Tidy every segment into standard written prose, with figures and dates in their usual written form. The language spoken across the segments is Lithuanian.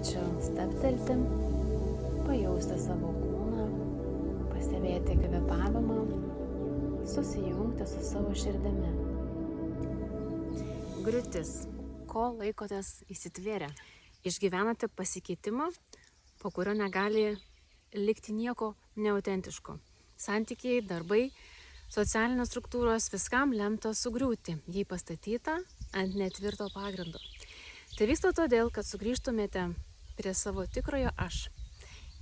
kviečiu stabtelti, pajausti savo kūną, pastebėti kvėpavimą, susijungti su savo širdimi. Griūtis. Ko laikotės įsitvėrę? Išgyvenate pasikeitimą, po kurio negali likti nieko neautentiško. Santykiai, darbai, socialinės struktūros viskam lemta sugriūti, jei pastatyta ant netvirto pagrindo. Tai vyksta todėl, kad sugrįžtumėte prie savo tikrojo aš,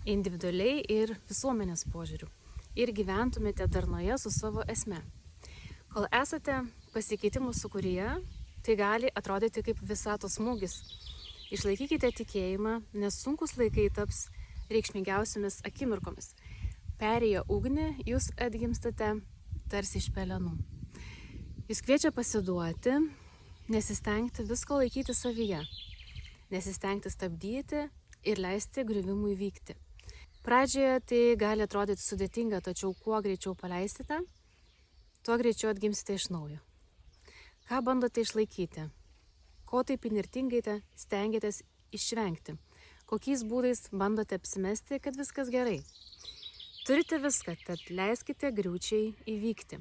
individualiai ir visuomenės požiūrių, ir gyventumėte darnoje su savo esme. Kol esate pasikeitimų sūkuryje, tai gali atrodyti kaip visatos smūgis. Išlaikykite tikėjimą, nes sunkus laikai taps reikšmingiausiomis akimirkomis. Perėję ugnį, jūs atgimstate tarsi iš pelenų. Jūs kviečia pasiduoti, nesistengti visko laikyti savyje, nesistengti stabdyti ir leisti griuvimui vykti. Pradžioje tai gali atrodyti sudėtinga, tačiau kuo greičiau paleisite, tuo greičiau atgimsite iš naujo. Ką bandote išlaikyti? Ko taip įnirtingai stengiatės išvengti? Kokiais būdais bandote apsimesti, kad viskas gerai? Turite viską, tad leiskite griūčiai įvykti.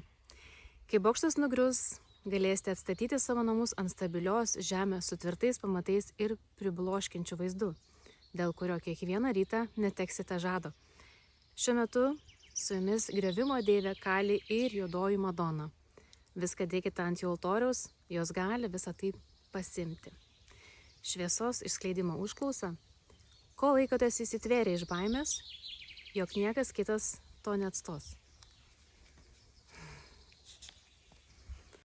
Kai bokštas nugrius, galėsite atstatyti savo namus ant stabilios žemės su tvirtais pamatais ir pribloškiančiu vaizdu, dėl kurio kiekvieną rytą neteksite žado. Šiuo metu su jumis griovimo deivė kali ir juodoji Madona. Viską dėkite ant jų altoriaus, jos gali visą tai pasimti. Šviesos išskleidimo užklausa. Ko laikotės įsitvėrę iš baimės, jog niekas kitas to neatstos?